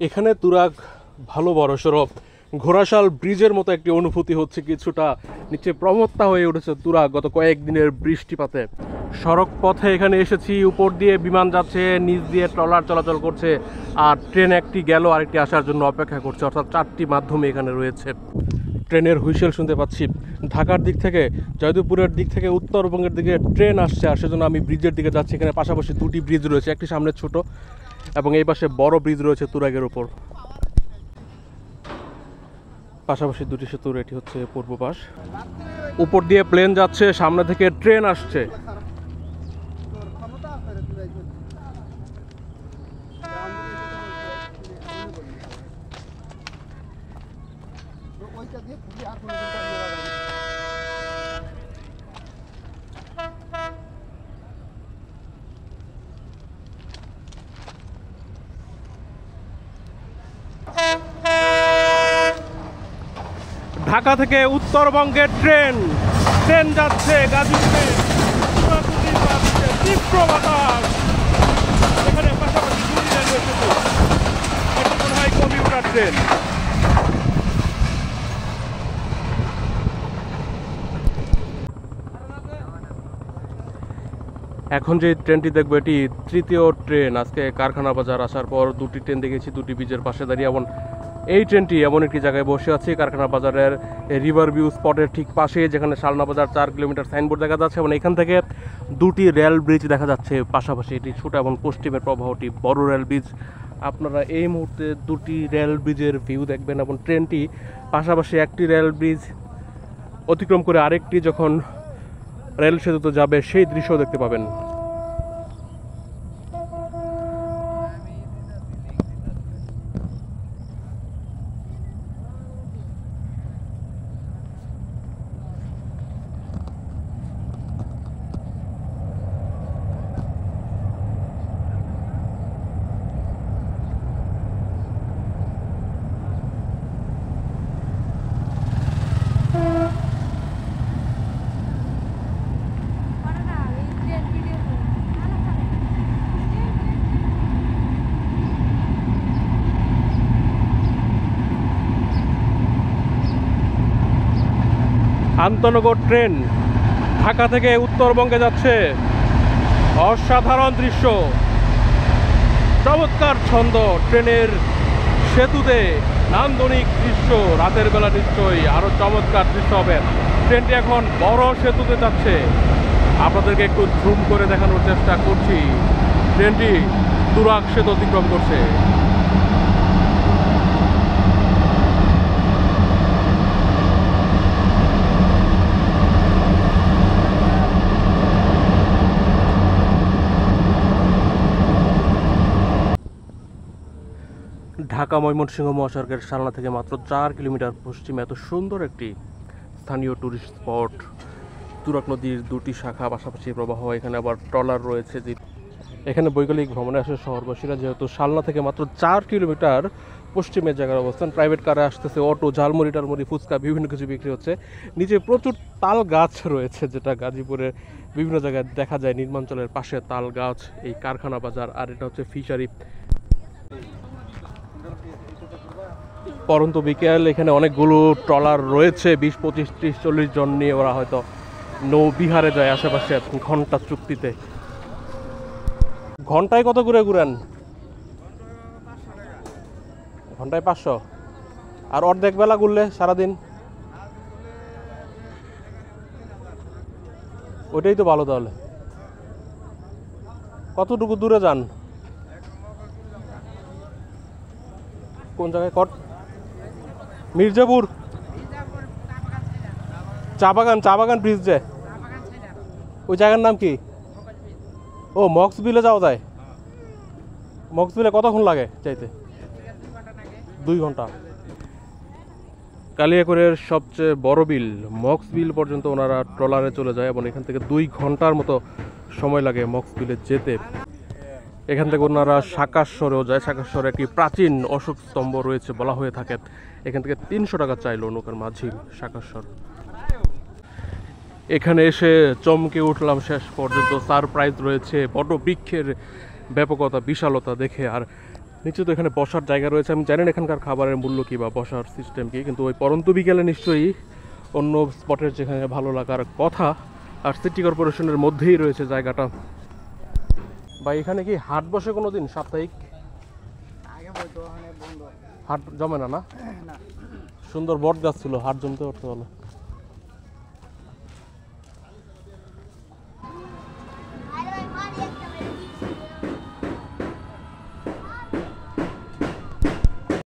এখানে তুরাগ ভালো বড়সড় ঘোড়াশাল ব্রিজের মতো একটি অনুভূতি হচ্ছে, কিছুটা নিচে প্রবত্তা হয়ে উঠেছে তুরাগ গত কয়েকদিনের বৃষ্টিপাতে। সড়ক পথে এখানে এসেছি, উপর দিয়ে বিমান যাচ্ছে, নিচ দিয়ে ট্রলার চলাচল করছে, আর ট্রেন একটি গেল আরেকটি আসার জন্য অপেক্ষা করছে, অর্থাৎ 4টি মাধ্যমে এখানে রয়েছে। ট্রেনের হুইসেল শুনতে পাচ্ছি। ঢাকার দিক থেকে, জয়দেবপুরের দিক থেকে উত্তরবঙ্গের দিকে ট্রেন আসছে, আর সেজন্য আমি ব্রিজের দিকে যাচ্ছি। এখানে পাশাপাশি 2টি ব্রিজ রয়েছে, একটি সামনে ছোট এবং এই পাশে বড় ব্রিজ রয়েছে তুরাগের উপর। পাশাপাশি 2টি সেতুর, এটি হচ্ছে পূর্ব পাশ। উপর দিয়ে প্লেন যাচ্ছে, সামনে থেকে ট্রেন আসছে। ঢাকা থেকে উত্তরবঙ্গের ট্রেন যাচ্ছে গাজীপুরে, তীব্র বাতাস। এখানে পাশাপাশি 2টি রেলওয়ে সেতু, এটি মনে হয় কমিউটার ট্রেন। এখন যে ট্রেনটি দেখবো এটি 3য় ট্রেন। আজকে কারখানা বাজার আসার পর 2টি ট্রেন দেখেছি, 2টি ব্রিজের পাশে দাঁড়িয়ে। এমন এই ট্রেনটি এমন একটি জায়গায় বসে আছে, কারখানা বাজারের রিভার ভিউ স্পটের ঠিক পাশে, যেখানে শালনা বাজার 4 কিলোমিটার সাইনবোর্ড দেখা যাচ্ছে, এবং এখান থেকে 2টি রেল ব্রিজ দেখা যাচ্ছে পাশাপাশি। এটি ছোট এবং পশ্চিমের প্রবাহটি বড় রেল ব্রিজ। আপনারা এই মুহূর্তে 2টি রেল ব্রিজের ভিউ দেখবেন, এবং ট্রেনটি পাশাপাশি একটি রেল ব্রিজ অতিক্রম করে আরেকটি যখন রেল সেতুতে যাবে সেই দৃশ্য দেখতে পাবেন। আন্তনগর ট্রেন ঢাকা থেকে উত্তরবঙ্গে যাচ্ছে। অসাধারণ দৃশ্য, চমৎকার ছন্দ ট্রেনের সেতুতে, নান্দনিক দৃশ্য। রাতের বেলা নিশ্চয়ই আরো চমৎকার দৃশ্য হবে। ট্রেনটি এখন বড় সেতুতে যাচ্ছে, আপনাদেরকে একটু জুম করে দেখানোর চেষ্টা করছি। ট্রেনটি তুরাগ সেতু অতিক্রম করছে। ঢাকা ময়মনসিংহ মহাসড়কের শালনা থেকে মাত্র 4 কিলোমিটার পশ্চিমে এত সুন্দর একটি স্থানীয় টুরিস্ট স্পট। তুরাগ নদীর 2টি শাখা পাশাপাশি প্রবাহ, এখানে আবার ট্রলার রয়েছে। যে এখানে বৈকালিক ভ্রমণে আসে শহরবাসীরা, যেহেতু শালনা থেকে মাত্র 4 কিলোমিটার পশ্চিমের জায়গার অবস্থান। প্রাইভেট কারে আসতেছে, অটো, ঝালমুড়ি টালমুড়ি, ফুচকা, বিভিন্ন কিছু বিক্রি হচ্ছে। নিচে প্রচুর তাল গাছ রয়েছে, যেটা গাজীপুরের বিভিন্ন জায়গায় দেখা যায়। নির্মাঞ্চলের পাশে তাল গাছ, এই কারখানা বাজার, আর এটা হচ্ছে ফিশারি। পরন্ত বিকেল, এখানে অনেকগুলো ট্রলার রয়েছে, 20, 25, 30, 40 জন নিয়ে ওরা হয়তো নৌবিহারে যায় আশেপাশে ঘন্টা চুক্তিতে। ঘন্টায় কত করে ঘুরেন? ঘন্টায় 500। আর অর্ধেক বেলা ঘুরলে সারাদিন? ওইটাই তো ভালো। তাহলে কতটুকু দূরে যান? কোন জায়গায়? মির্জাপুর চা বাগান ব্রিজ, যে ওই জায়গার নাম কি? ও, মক্সবিলে যাওয়া যায়। মক্সবিলে কতক্ষণ লাগে যাইতে? 2 ঘন্টা। কালিয়াকৈরের সবচেয়ে বড় বিল মক্স বিল পর্যন্ত ওনারা ট্রলারে চলে যায় এবং এখান থেকে 2 ঘন্টার মতো সময় লাগে মক্স বিলে যেতে। এখান থেকে ওনারা শাকাশ্বরেও যায়। শাকাশ্বরে একটি প্রাচীন অশোক স্তম্ভ রয়েছে বলা হয়ে থাকে। এখান থেকে 300 টাকা চাইলো নৌকার মাঝি শাকাশ্বর। এখানে এসে চমকে উঠলাম, শেষ পর্যন্ত সারপ্রাইজ রয়েছে বড় বৃক্ষের ব্যাপকতা বিশালতা দেখে। আর নিচে তো এখানে বসার জায়গা রয়েছে। আমি জানি না এখানকার খাবারের মূল্য কী বা বসার সিস্টেম কী, কিন্তু ওই পরন্ত বিকেলে নিশ্চয়ই অন্য স্পটের যেখানে ভালো লাগার কথা। আর সিটি কর্পোরেশনের মধ্যেই রয়েছে জায়গাটা। বা এখানে কি হাট বসে কোনো দিন সাপ্তাহিক? হাট জমে না? না, সুন্দর বট গাছ ছিল, হাট জমতে পারতে ভালো।